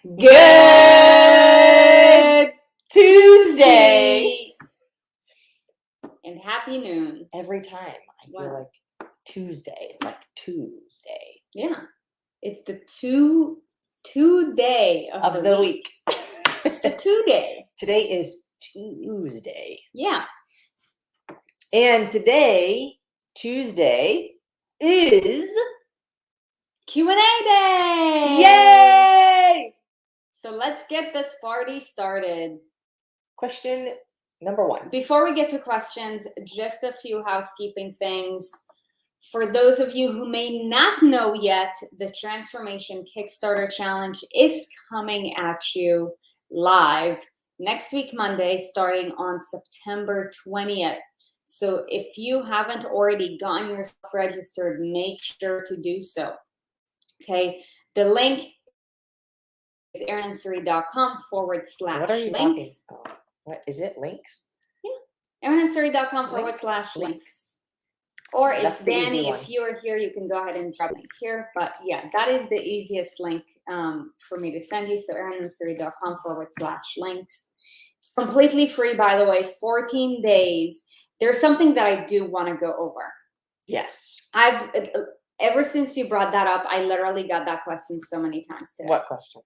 Good Tuesday and happy noon. Every time I feel like Tuesday. Yeah, it's the two day of the week. It's the 2 day. Today is Tuesday. Yeah. And today, Tuesday, is Q&A day. Yay! So let's get this party started. Question number 1. Before we get to questions, just a few housekeeping things. For those of you who may not know yet, the Transformation Kickstarter Challenge is coming at you live next week, Monday, starting on September 20th. So if you haven't already gotten yourself registered, make sure to do so. Okay, the link is erinandsuri.com/links. What are you talking about? What is it? Links? Yeah, erinandsuri.com/links. Or it's Danny. If you are here, you can go ahead and drop a link here. But yeah, that is the easiest link for me to send you. So erinandsuri.com/links. It's completely free, by the way, 14 days. There's something that I do want to go over. Yes. Ever since you brought that up, I literally got that question so many times today. What question?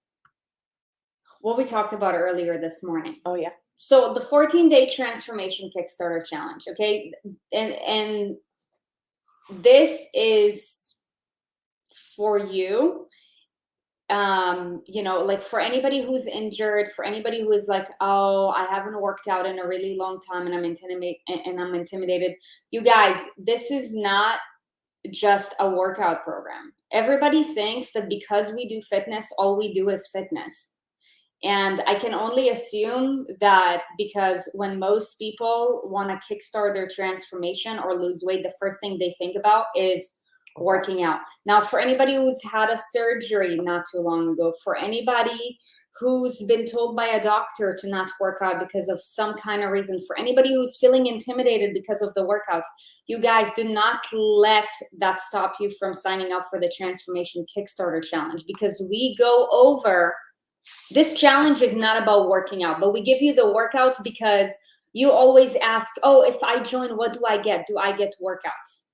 What we talked about earlier this morning. Oh, yeah. So the 14-day Transformation Kickstarter Challenge, okay? And this is for you, like for anybody who's injured, for anybody who is like, oh, I haven't worked out in a really long time and I'm intimidated. You guys, this is not just a workout program. Everybody thinks that because we do fitness, all we do is fitness. And I can only assume that because when most people want to kickstart their transformation or lose weight, the first thing they think about is working out. Now, for anybody who's had a surgery not too long ago, for anybody who's been told by a doctor to not work out because of some kind of reason, for anybody who's feeling intimidated because of the workouts, you guys do not let that stop you from signing up for the Transformation Kickstarter Challenge, because we go over. This challenge is not about working out, but we give you the workouts because you always ask, oh, if I join, what do I get? Do I get workouts?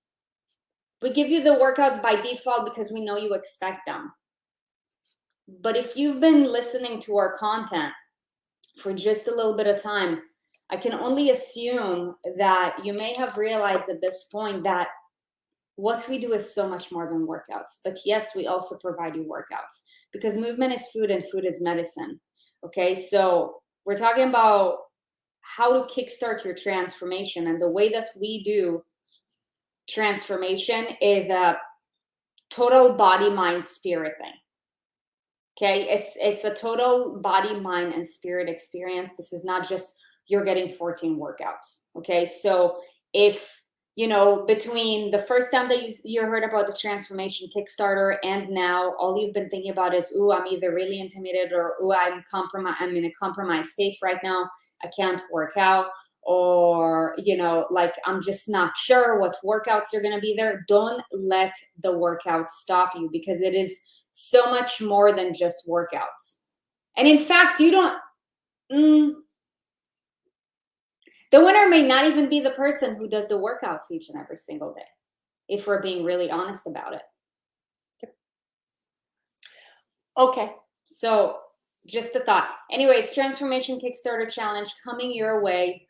We give you the workouts by default because we know you expect them. But if you've been listening to our content for just a little bit of time, I can only assume that you may have realized at this point that what we do is so much more than workouts. But yes, we also provide you workouts because movement is food and food is medicine. Okay, so we're talking about how to kickstart your transformation. And the way that we do transformation is a total body, mind, spirit thing. Okay, it's a total body, mind, and spirit experience. This is not just you're getting 14 workouts. Okay, so if between the first time that you heard about the Transformation Kickstarter and now, all you've been thinking about is, ooh, I'm either really intimidated or, ooh, I'm in a compromised state right now. I can't work out. Or, like, I'm just not sure what workouts are going to be there. Don't let the workout stop you, because it is so much more than just workouts. And in fact, the winner may not even be the person who does the workouts each and every single day, if we're being really honest about it. Okay. So just a thought. Anyways, Transformation Kickstarter Challenge coming your way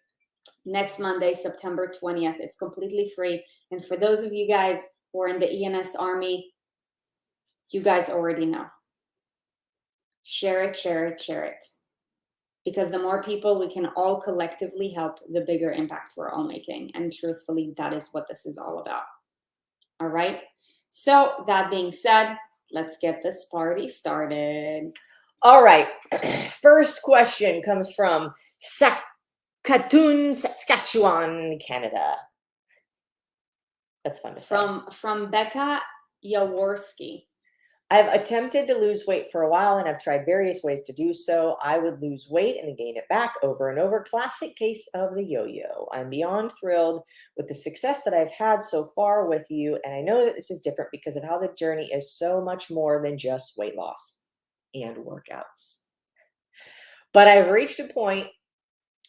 next Monday, September 20th. It's completely free. And for those of you guys who are in the ENS Army, you guys already know. Share it, share it, share it. Because the more people we can all collectively help, the bigger impact we're all making. And truthfully, that is what this is all about. All right. So that being said, let's get this party started. All right. First question comes from Saskatoon, Saskatchewan, Canada. That's fun to say. From Becca Jaworski. I've attempted to lose weight for a while and I've tried various ways to do so. I would lose weight and then gain it back over and over. Classic case of the yo-yo. I'm beyond thrilled with the success that I've had so far with you. And I know that this is different because of how the journey is so much more than just weight loss. and workouts. But I've reached a point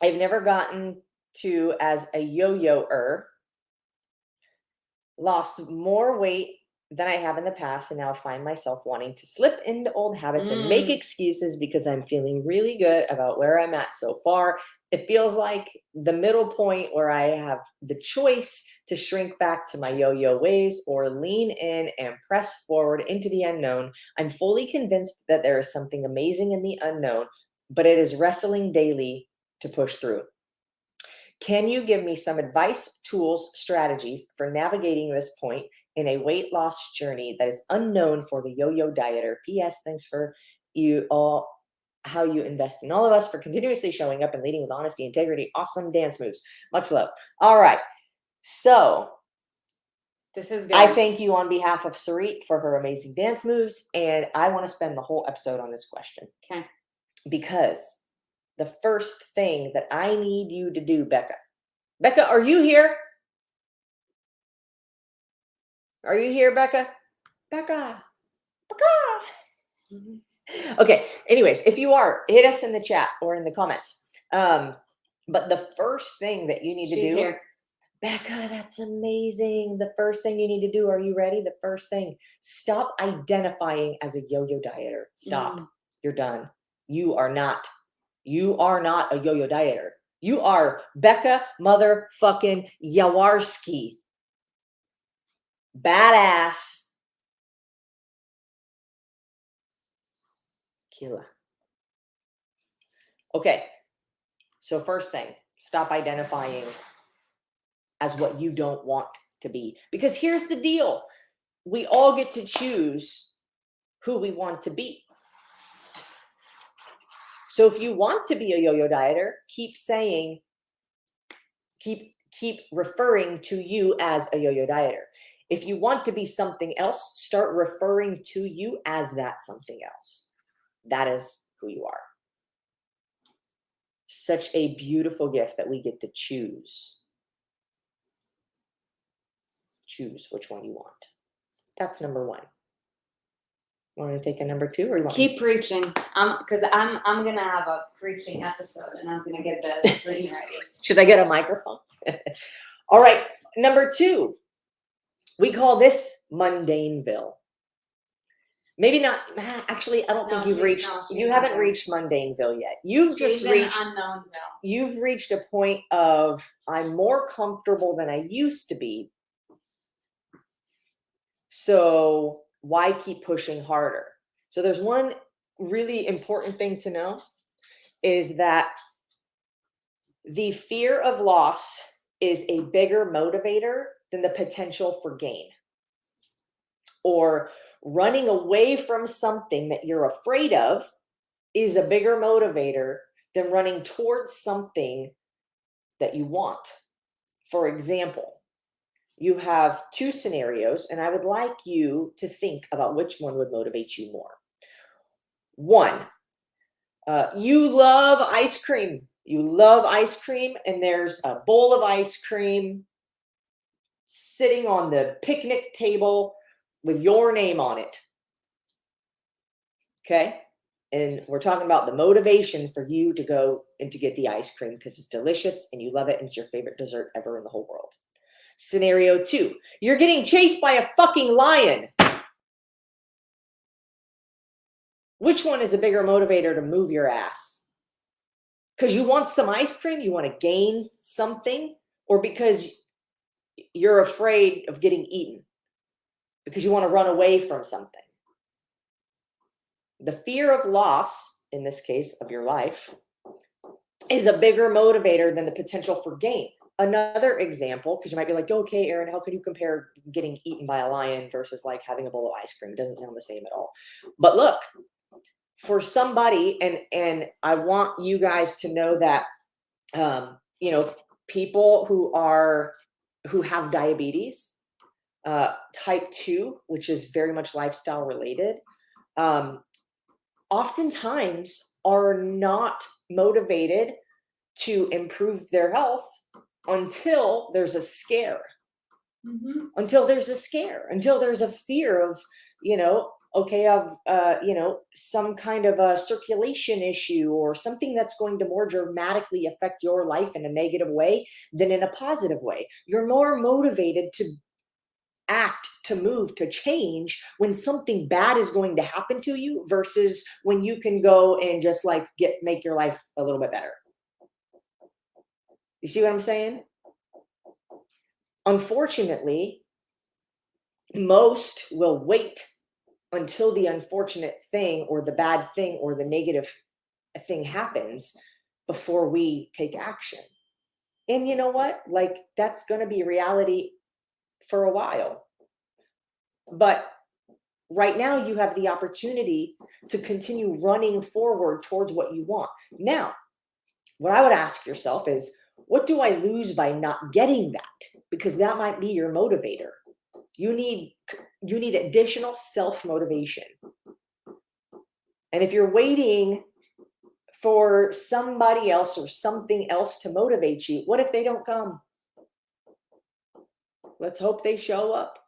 I've never gotten to as a yo-yo-er, lost more weight than I have in the past, and now find myself wanting to slip into old habits and make excuses because I'm feeling really good about where I'm at so far. It feels like the middle point where I have the choice to shrink back to my yo-yo ways or lean in and press forward into the unknown. I'm fully convinced that there is something amazing in the unknown, but it is wrestling daily to push through. Can you give me some advice, tools, strategies for navigating this point in a weight loss journey that is unknown for the yo-yo dieter? P.S. Thanks for you all, how you invest in all of us, for continuously showing up and leading with honesty, integrity, awesome dance moves. Much love. All right. So This is good. I thank you on behalf of Sarit for her amazing dance moves. And I want to spend the whole episode on this question. Okay. Because the first thing that I need you to do, Becca. Becca, are you here? Are you here, Becca? Becca. Becca. Okay. Anyways, if you are, hit us in the chat or in the comments. But the first thing that you need to do, Here. Becca, that's amazing. The first thing you need to do, are you ready? The first thing, stop identifying as a yo-yo dieter. Stop. You're done. You are not a yo-yo dieter. You are Becca motherfucking Yawarski. Badass killer. Okay. So first thing, stop identifying as what you don't want to be. Because here's the deal. We all get to choose who we want to be. So if you want to be a yo-yo dieter, keep saying, keep referring to you as a yo-yo dieter. If you want to be something else, start referring to you as that something else. That is who you are. Such a beautiful gift that we get to choose. Choose which one you want. That's number one. Want to take a number two, or you want Keep preaching. Because I'm gonna have a preaching episode, and I'm gonna get the screen ready. Should I get a microphone? All right. Number two, we call this Mundaneville. Maybe not. Actually, I don't think you've reached. You haven't reached Mundaneville yet. You've just reached Unknownville. You've reached a point of, I'm more comfortable than I used to be. So why keep pushing harder? So there's one really important thing to know, is that the fear of loss is a bigger motivator than the potential for gain. Or running away from something that you're afraid of is a bigger motivator than running towards something that you want. For example, you have two scenarios, and I would like you to think about which one would motivate you more. One, you love ice cream. You love ice cream, and there's a bowl of ice cream sitting on the picnic table with your name on it. Okay? And we're talking about the motivation for you to go and to get the ice cream because it's delicious and you love it and it's your favorite dessert ever in the whole world. Scenario two, you're getting chased by a fucking lion. Which one is a bigger motivator to move your ass? Because you want some ice cream, you want to gain something, or because you're afraid of getting eaten? Because you want to run away from something? The fear of loss, in this case of your life, is a bigger motivator than the potential for gain. Another example, because you might be like, okay, Erin, how can you compare getting eaten by a lion versus like having a bowl of ice cream? It doesn't sound the same at all. But look, for somebody, and I want you guys to know that, people who have diabetes, type 2, which is very much lifestyle related, oftentimes are not motivated to improve their health until there's a scare. Until there's a fear of, okay, of, some kind of a circulation issue or something that's going to more dramatically affect your life in a negative way than in a positive way. You're more motivated to act, to move, to change when something bad is going to happen to you versus when you can go and just like make your life a little bit better. You see what I'm saying? Unfortunately, most will wait until the unfortunate thing or the bad thing or the negative thing happens before we take action. And you know what? Like, that's going to be reality for a while. But right now, you have the opportunity to continue running forward towards what you want. Now, what I would ask yourself is, what do I lose by not getting that? Because that might be your motivator. You need additional self-motivation. And if you're waiting for somebody else or something else to motivate you, what if they don't come? Let's hope they show up.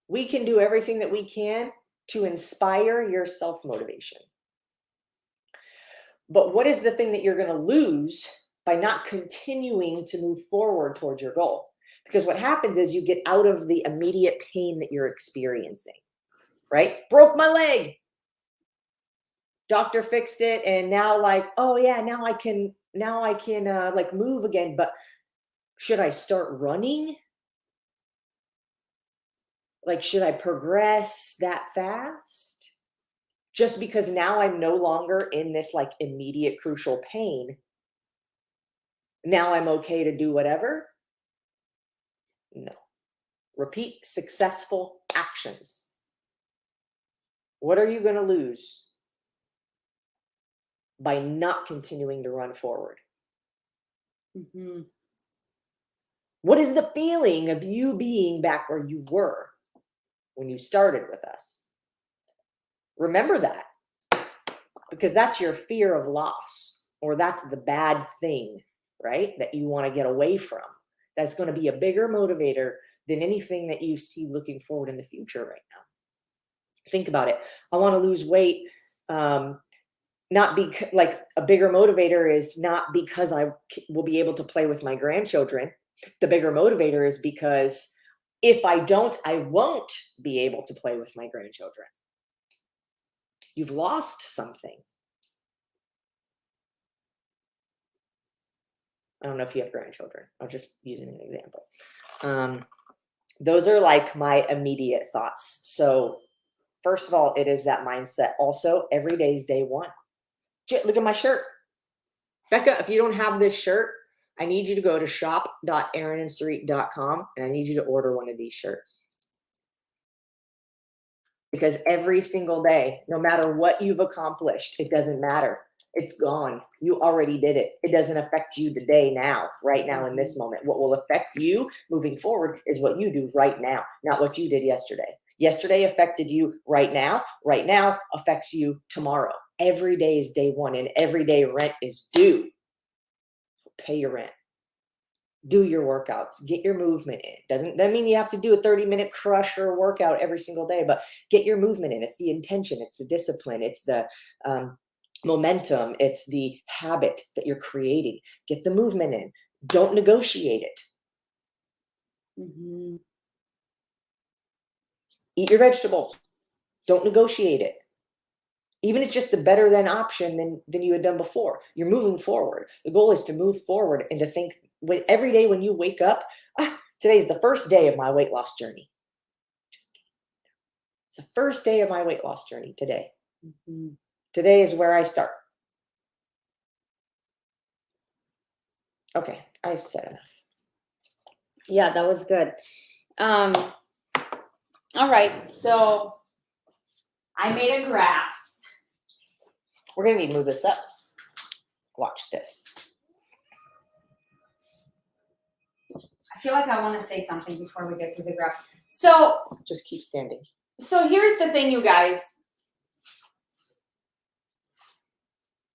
We can do everything that we can to inspire your self-motivation. But what is the thing that you're going to lose by not continuing to move forward towards your goal? Because what happens is you get out of the immediate pain that you're experiencing, right? Broke my leg. Doctor fixed it. And now like, oh yeah, now I can like move again. But should I start running? Like, should I progress that fast? Just because now I'm no longer in this like immediate crucial pain. Now I'm okay to do whatever? No. Repeat successful actions. What are you going to lose by not continuing to run forward? Mm-hmm. What is the feeling of you being back where you were when you started with us? Remember that, because that's your fear of loss, or that's the bad thing, right? That you want to get away from. That's going to be a bigger motivator than anything that you see looking forward in the future right now. Think about it. I want to lose weight. Not because like a bigger motivator is not because I will be able to play with my grandchildren. The bigger motivator is because if I don't, I won't be able to play with my grandchildren. You've lost something. I don't know if you have grandchildren. I'm just using an example. Those are like my immediate thoughts. So first of all, it is that mindset. Also, every day is day one. Look at my shirt. Becca, if you don't have this shirt, I need you to go to shop.erinandsarit.com and I need you to order one of these shirts. Because every single day, no matter what you've accomplished, it doesn't matter. It's gone. You already did it. It doesn't affect you today, now, right now, in this moment. What will affect you moving forward is what you do right now, not what you did yesterday. Yesterday affected you right now. Right now affects you tomorrow. Every day is day one, and every day rent is due. Pay your rent. Do your workouts. Get your movement in. Doesn't mean you have to do a 30-minute crusher workout every single day, but get your movement in. It's the intention. It's the discipline. It's the momentum. It's the habit that you're creating. Get the movement in. Don't negotiate it. Mm-hmm. Eat your vegetables. Don't negotiate it. Even if it's just a better than option than you had done before. You're moving forward. The goal is to move forward and to think every day when you wake up, today is the first day of my weight loss journey. It's the first day of my weight loss journey today. Mm-hmm. Today is where I start. Okay, I've said enough. Yeah, that was good. All right, so I made a graph. We're going to need to move this up. Watch this. I feel like I want to say something before we get to the graph. So just keep standing. So here's the thing, you guys.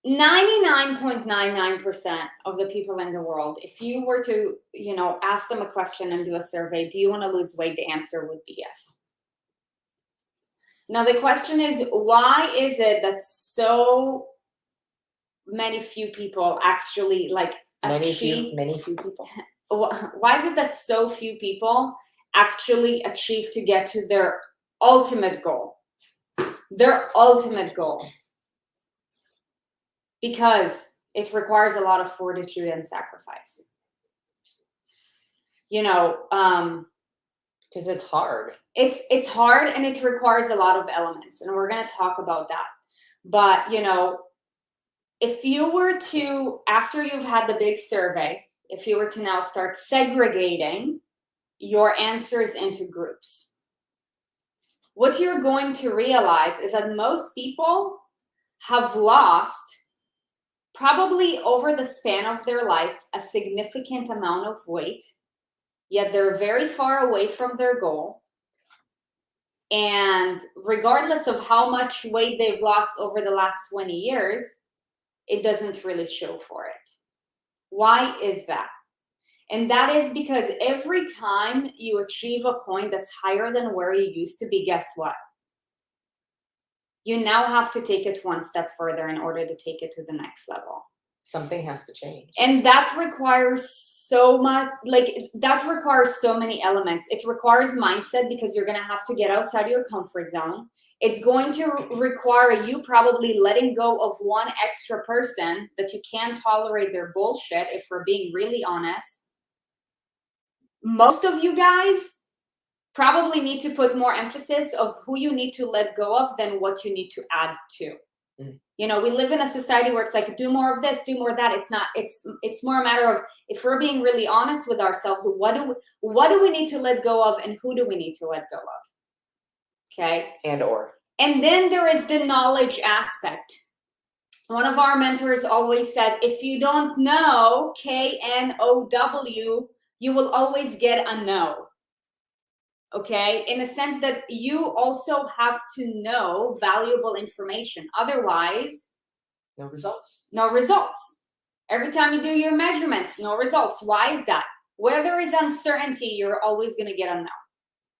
99.99% of the people in the world, if you were to, ask them a question and do a survey, do you want to lose weight? The answer would be yes. Now the question is, why is it that so many few people actually like achieve? Many few people. Why is it that so few people actually achieve to get to their ultimate goal? Their ultimate goal. Because it requires a lot of fortitude and sacrifice. You know, because it's hard. It's hard, and it requires a lot of elements, and we're going to talk about that. But you know, if you were to, after you've had the big survey, if you were to now start segregating your answers into groups, what you're going to realize is that most people have lost, probably over the span of their life, a significant amount of weight, yet they're very far away from their goal. And regardless of how much weight they've lost over the last 20 years, it doesn't really show for it. Why is that? And that is because every time you achieve a point that's higher than where you used to be, guess what? You now have to take it one step further in order to take it to the next level. Something has to change. And that requires so much, like that requires so many elements. It requires mindset, because you're going to have to get outside your comfort zone. It's going to require you probably letting go of one extra person that you can't tolerate their bullshit, if we're being really honest. Most of you guys probably need to put more emphasis of who you need to let go of than what you need to add to. You know, we live in a society where it's like, do more of this, do more of that. It's not, it's more a matter of, if we're being really honest with ourselves, what do we need to let go of, and who do we need to let go of? Okay. And then there is the knowledge aspect. One of our mentors always says, if you don't know, KNOW, you will always get a no. Okay, in the sense that you also have to know valuable information. Otherwise, no results. No results. Every time you do your measurements, no results. Why is that? Where there is uncertainty, you're always going to get a no.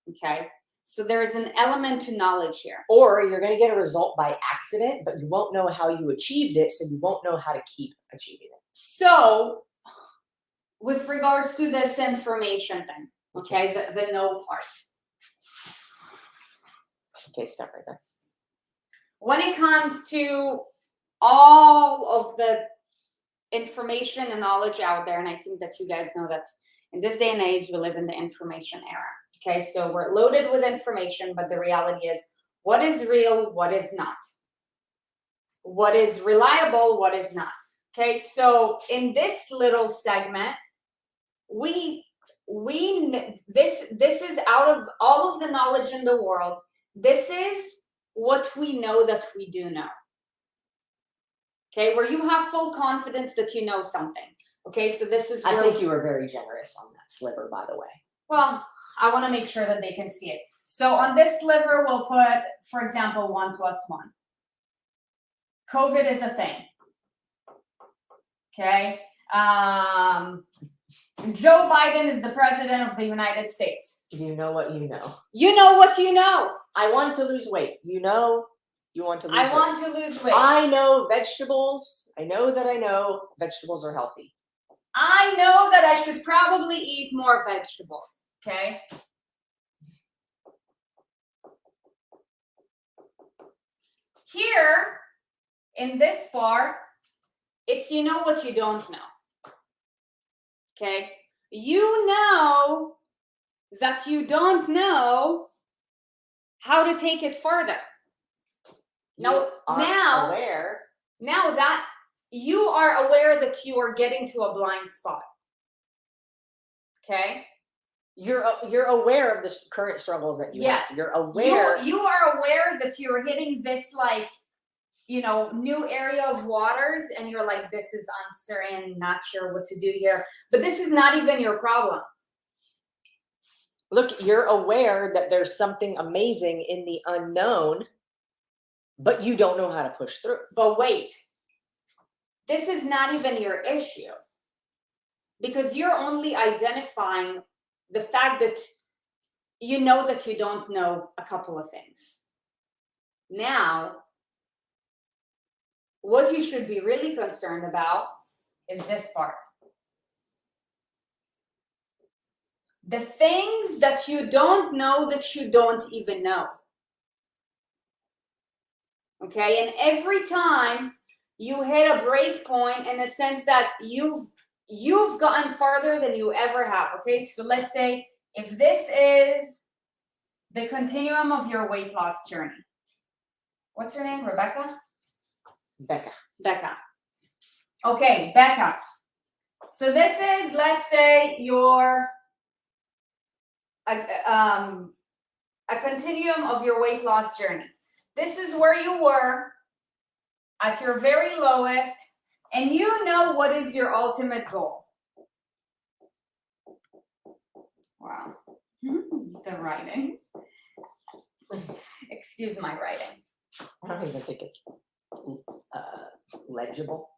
Okay, so there's an element to knowledge here. Or you're going to get a result by accident, but you won't know how you achieved it, so you won't know how to keep achieving it. So, with regards to this information thing, okay, the no part. Okay, stop right there. When it comes to all of the information and knowledge out there, and I think that you guys know that in this day and age, we live in the information era. Okay, so we're loaded with information, but the reality is, what is real, what is not? What is reliable, what is not? Okay, so in this little segment, this is out of all of the knowledge in the world. This is what we know that we do know. Okay, where you have full confidence that you know something. Okay, so this is where I think you were very generous on that sliver, by the way. Well, I want to make sure that they can see it. So on this sliver, we'll put, for example, 1 + 1. COVID is a thing. Okay. Joe Biden is the president of the United States. You know what you know. You know what you know. I want to lose weight. You know you want to lose weight. I want to lose weight. I know vegetables. I know that I know vegetables are healthy. I know that I should probably eat more vegetables. Okay. Here, in this part, it's you know what you don't know. Okay, you know that you don't know how to take it further. Now that you are aware that you are getting to a blind spot. Okay, you're aware of the current struggles that you have. You're aware. You are aware that you're hitting this, like, you know, new area of waters, and you're like, this is uncertain, not sure what to do here. But this is not even your problem. Look, you're aware that there's something amazing in the unknown, but you don't know how to push through. But wait, this is not even your issue, because you're only identifying the fact that you know that you don't know a couple of things. Now, what you should be really concerned about is this part. The things that you don't know that you don't even know. Okay, and every time you hit a break point in the sense that you've gotten farther than you ever have. Okay, so let's say if this is the continuum of your weight loss journey. What's her name? Rebecca? Becca. Becca. Okay, Becca. So this is, let's say, your a continuum of your weight loss journey. This is where you were at your very lowest, and you know what is your ultimate goal. Wow. The writing. Excuse my writing. I don't even think it's legible.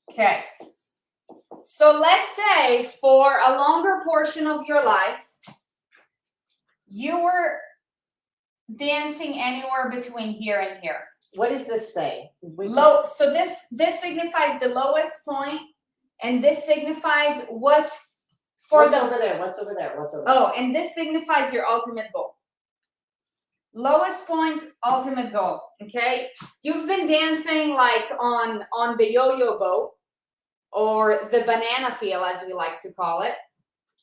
Okay. So let's say for a longer portion of your life, you were dancing anywhere between here and here. What does this say? Low. So this signifies the lowest point, and this signifies what for What's the over there? What's over there? What's over there? oh, and this signifies your ultimate goal. Lowest point, ultimate goal. Okay, you've been dancing like on the yo-yo boat, or the banana peel, as we like to call it,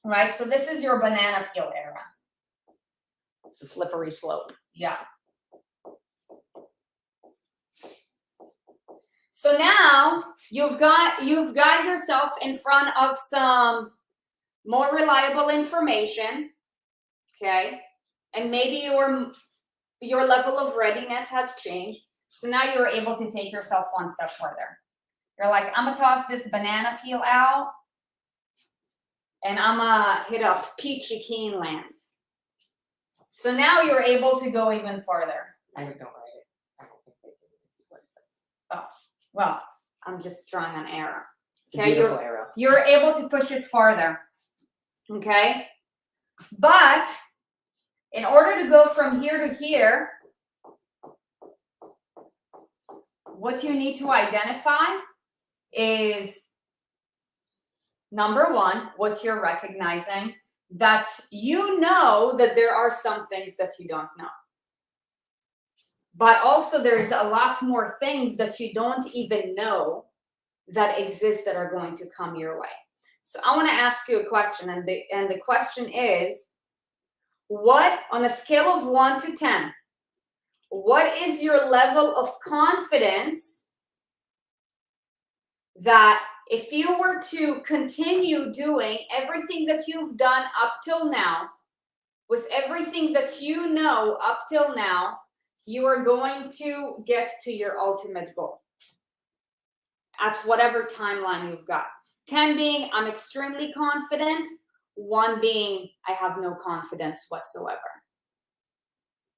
right? So this is your banana peel era. It's a slippery slope. Yeah. So now you've got yourself in front of some more reliable information, okay? And maybe your level of readiness has changed. So now you're able to take yourself one step further. You're like, I'm gonna toss this banana peel out, and I'm gonna hit up peachy keen land. So now you're able to go even further. I don't write it. I don't think they can see what it says. Oh, well, I'm just drawing an arrow. It's a beautiful arrow. You're able to push it farther. Okay? But in order to go from here to here, what you need to identify is, number one, what you're recognizing, that you know that there are some things that you don't know. But also there's a lot more things that you don't even know that exist that are going to come your way. So I want to ask you a question, and the question is, what, on a scale of 1 to 10, what is your level of confidence that if you were to continue doing everything that you've done up till now, with everything that you know up till now, you are going to get to your ultimate goal at whatever timeline you've got. 10 being, I'm extremely confident. 1 being, I have no confidence whatsoever.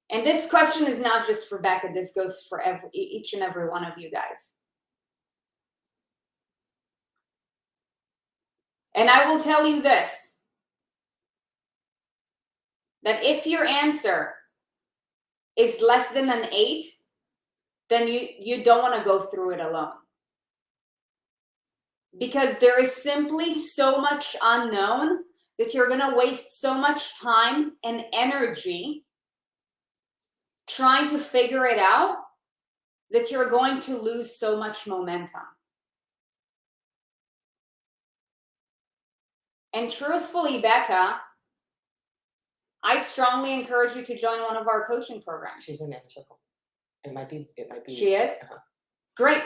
And this question is not just for Becca. This goes for each and every one of you guys. And I will tell you this, that if your answer is less than an 8, then you don't want to go through it alone. Because there is simply so much unknown that you're going to waste so much time and energy trying to figure it out that you're going to lose so much momentum. And truthfully, Becca, I strongly encourage you to join one of our coaching programs. She's in Inner Circle. It might be. She is? Uh-huh. Great.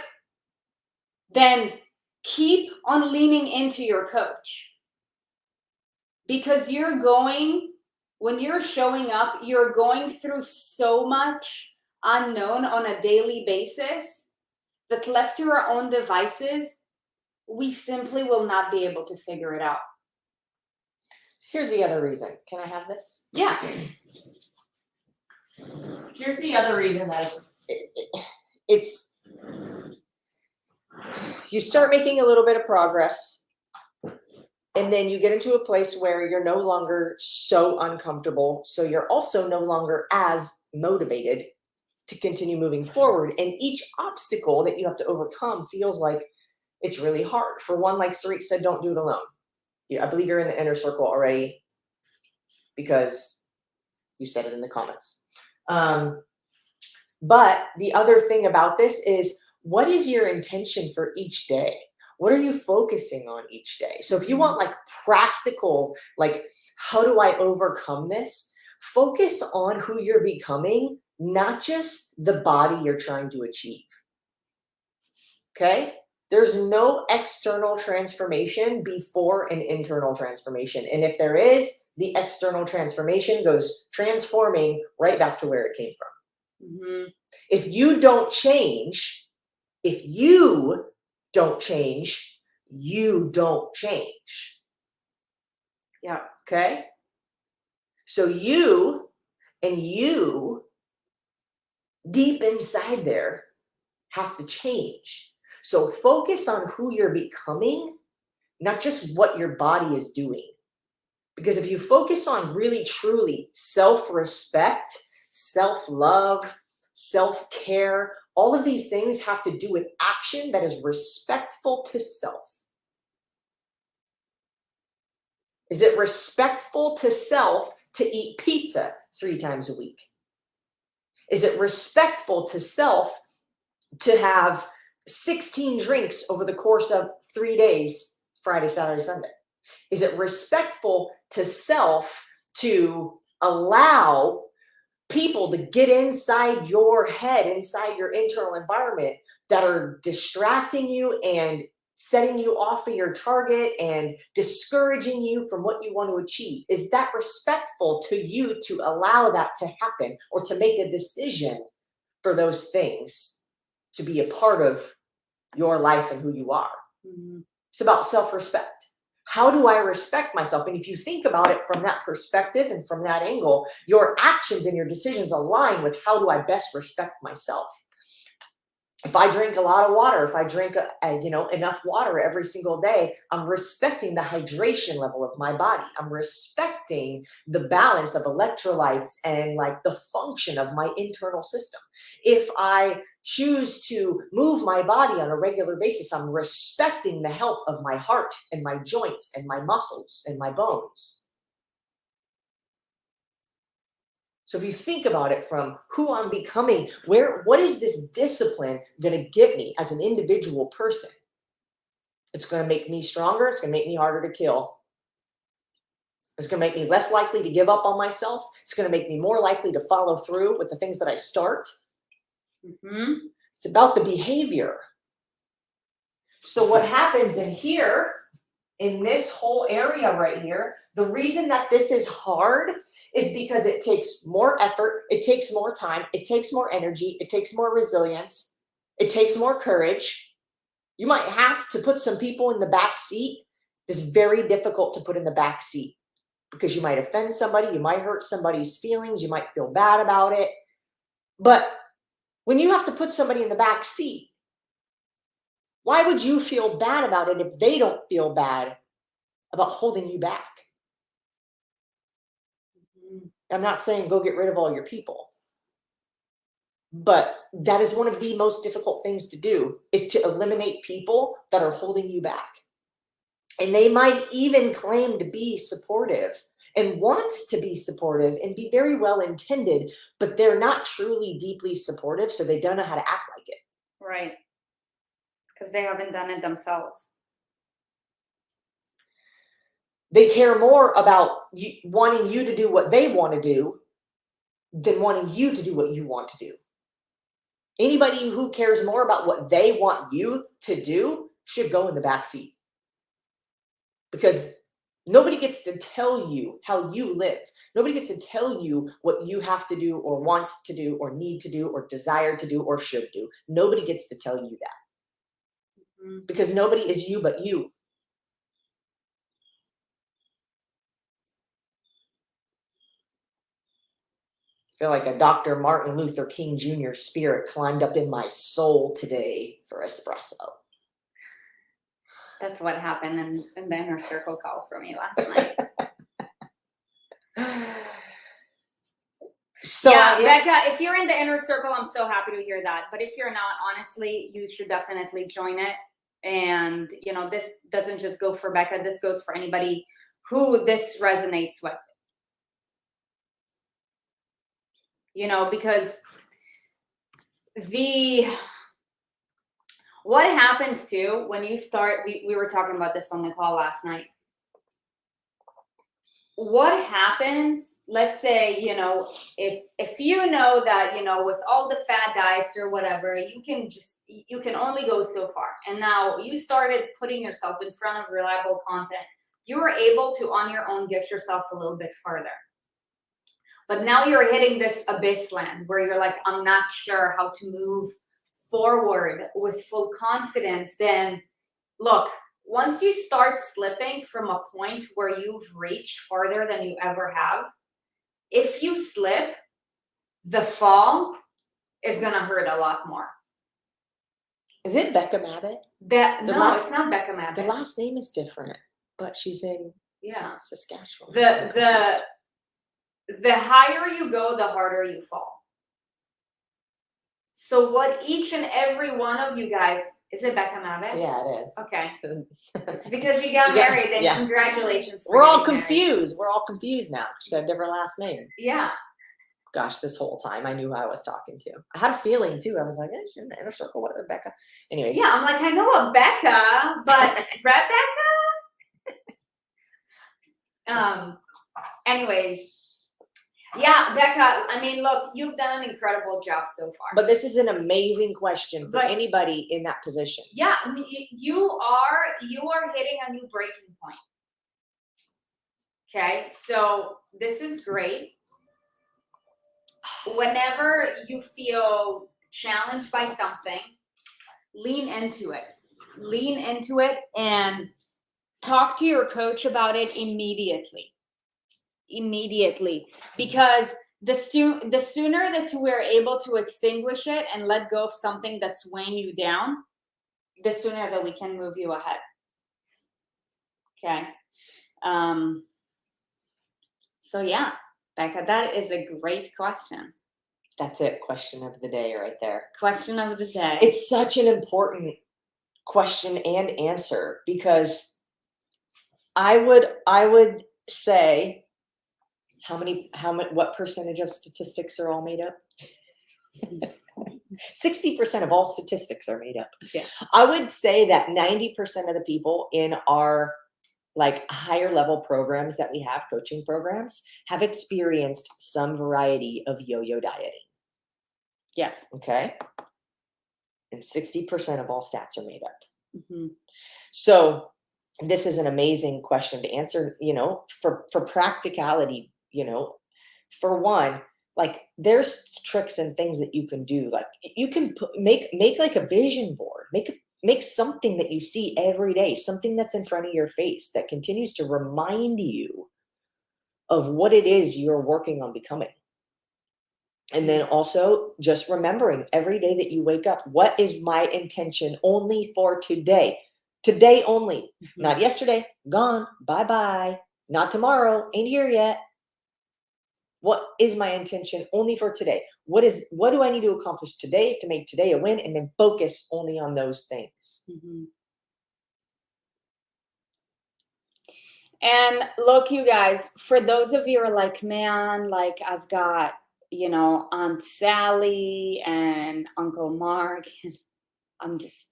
Then keep on leaning into your coach. Because when you're showing up, you're going through so much unknown on a daily basis that left to our own devices, we simply will not be able to figure it out. Here's the other reason. Can I have this? Yeah. Here's the other reason that it's you start making a little bit of progress, and then you get into a place where you're no longer so uncomfortable, so you're also no longer as motivated to continue moving forward. And each obstacle that you have to overcome feels like it's really hard. For one, like Sarit said, don't do it alone. I believe you're in the inner circle already because you said it in the comments. But the other thing about this is, what is your intention for each day? What are you focusing on each day? So if you want like practical, like, how do I overcome this? Focus on who you're becoming, not just the body you're trying to achieve. Okay? There's no external transformation before an internal transformation. And if there is, the external transformation goes transforming right back to where it came from. Mm-hmm. If you don't change, you don't change. Yeah. Okay? So you deep inside there have to change. So focus on who you're becoming, not just what your body is doing. Because if you focus on really, truly self-respect, self-love, self-care, all of these things have to do with action that is respectful to self. Is it respectful to self to eat pizza 3 times a week? Is it respectful to self to have 16 drinks over the course of 3 days, Friday, Saturday, Sunday? Is it respectful to self to allow people to get inside your head, inside your internal environment, that are distracting you and setting you off of your target and discouraging you from what you want to achieve? Is that respectful to you to allow that to happen, or to make a decision for those things to be a part of your life and who you are? Mm-hmm. It's about self-respect. How do I respect myself? And if you think about it from that perspective and from that angle, your actions and your decisions align with, how do I best respect myself? If I drink a lot of water, if I drink enough water every single day, I'm respecting the hydration level of my body. I'm respecting the balance of electrolytes and like the function of my internal system. If I choose to move my body on a regular basis, I'm respecting the health of my heart and my joints and my muscles and my bones. So if you think about it from who I'm becoming, what is this discipline going to get me as an individual person? It's going to make me stronger. It's going to make me harder to kill. It's going to make me less likely to give up on myself. It's going to make me more likely to follow through with the things that I start. Mm-hmm. It's about the behavior. So what happens in here, in this whole area right here, the reason that this is hard is because it takes more effort, it takes more time, it takes more energy, it takes more resilience, it takes more courage. You might have to put some people in the back seat. It's very difficult to put in the back seat because you might offend somebody, you might hurt somebody's feelings, you might feel bad about it. But when you have to put somebody in the back seat, why would you feel bad about it if they don't feel bad about holding you back? I'm not saying go get rid of all your people, but that is one of the most difficult things to do, is to eliminate people that are holding you back. And they might even claim to be supportive and want to be supportive and be very well intended, but they're not truly deeply supportive, so they don't know how to act like it. Right. Because they haven't done it themselves. They care more about wanting you to do what they want to do than wanting you to do what you want to do. Anybody who cares more about what they want you to do should go in the back seat, because nobody gets to tell you how you live. Nobody gets to tell you what you have to do or want to do or need to do or desire to do or should do. Nobody gets to tell you that, because nobody is you but you. I feel like a Dr. Martin Luther King Jr. spirit climbed up in my soul today for espresso. That's what happened in the inner circle call for me last night. So yeah, Becca, if you're in the inner circle, I'm so happy to hear that. But if you're not, honestly, you should definitely join it. And, you know, this doesn't just go for Becca, this goes for anybody who this resonates with. You know, because what happens too when you start, we were talking about this on the call last night. What happens, let's say, you know, if you know that, you know, with all the fad diets or whatever, you can only go so far. And now you started putting yourself in front of reliable content. You were able to on your own get yourself a little bit further. But now you're hitting this abyss land where you're like, I'm not sure how to move forward with full confidence. Then look, once you start slipping from a point where you've reached farther than you ever have, if you slip, the fall is gonna hurt a lot more. Is it Becca Mabbitt? It's not Becca Mabbitt. The last name is different, but she's in Saskatchewan. The higher you go, the harder you fall. So what each and every one of you guys, is it Becca Mabbitt? Yeah, it is. Okay. It's because you got married, then congratulations. We're all confused. We're all confused now. She got a different last name. Yeah. Gosh, this whole time I knew who I was talking to. I had a feeling too. I was like, she's in the inner circle. What about Becca? Anyways. Yeah, I'm like, I know a Becca, but Rebecca? Anyways. Yeah, Becca, I mean, look, you've done an incredible job so far. But this is an amazing question for anybody in that position. Yeah, I mean, you are hitting a new breaking point. Okay, so this is great. Whenever you feel challenged by something, lean into it. Lean into it and talk to your coach about it immediately. Because the sooner that you are able to extinguish it and let go of something that's weighing you down, the sooner that we can move you ahead. Okay. So yeah, Becca, that is a great question. That's it. Question of the day right there. Question of the day. It's such an important question and answer, because I would say, what percentage of statistics are all made up? 60% of all statistics are made up. Yeah. I would say that 90% of the people in our like higher level programs that we have, coaching programs, have experienced some variety of yo-yo dieting. Yes. Okay. And 60% of all stats are made up. Mm-hmm. So this is an amazing question to answer, you know, for practicality, you know. For one, like there's tricks and things that you can do. Like you can make like a vision board, make something that you see every day, something that's in front of your face that continues to remind you of what it is you're working on becoming. And then also just remembering every day that you wake up, what is my intention only for today? Today only, not yesterday, gone, bye-bye, not tomorrow, ain't here yet. What is my intention only for today? What do I need to accomplish today to make today a win? And then focus only on those things. Mm-hmm. And look, you guys, for those of you who are like, man, like I've got, you know, Aunt Sally and Uncle Mark. I'm just,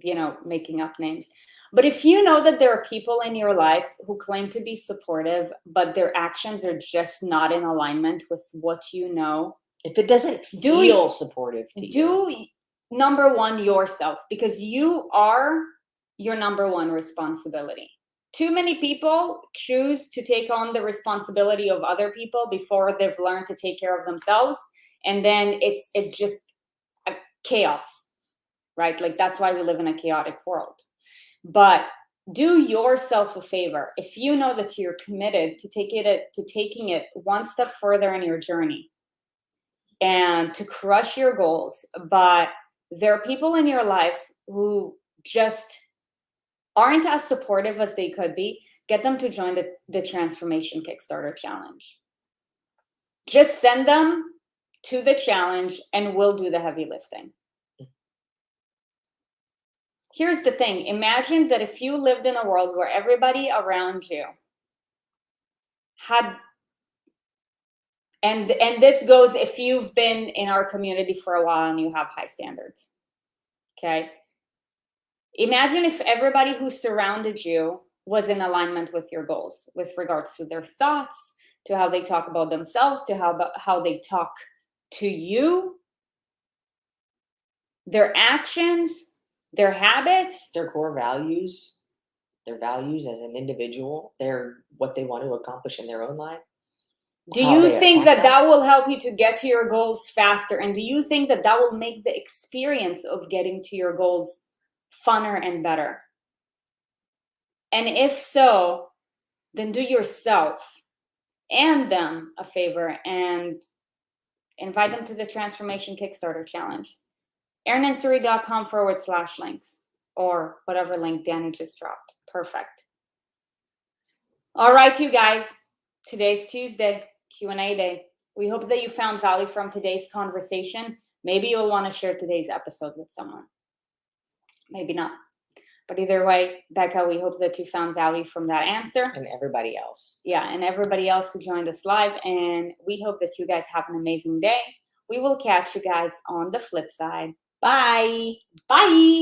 you know, making up names. But if you know that there are people in your life who claim to be supportive, but their actions are just not in alignment with what you know. If it doesn't feel supportive to you. Do number one yourself, because you are your number one responsibility. Too many people choose to take on the responsibility of other people before they've learned to take care of themselves. And then it's just a chaos, right? Like that's why we live in a chaotic world. But do yourself a favor. If you know that you're committed to taking it one step further in your journey and to crush your goals, but there are people in your life who just aren't as supportive as they could be, get them to join the Transformation Kickstarter Challenge. Just send them to the challenge and we'll do the heavy lifting. Here's the thing. Imagine that if you lived in a world where everybody around you had, and this goes if you've been in our community for a while and you have high standards, okay? Imagine if everybody who surrounded you was in alignment with your goals with regards to their thoughts, to how they talk about themselves, to how they talk to you, their actions, their habits, Their core values, their values as an individual, their what they want to accomplish in their own life. Do How you they think attack that will help you to get to your goals faster? And do you think that will make the experience of getting to your goals funner and better? And if so, then do yourself and them a favor and invite them to the Transformation Kickstarter Challenge. erinandsarie.com/links or whatever link Danny just dropped. Perfect. All right, you guys. Today's Tuesday, Q&A day. We hope that you found value from today's conversation. Maybe you'll want to share today's episode with someone. Maybe not. But either way, Becca, we hope that you found value from that answer. And everybody else. Yeah, and everybody else who joined us live. And we hope that you guys have an amazing day. We will catch you guys on the flip side. Bye. Bye.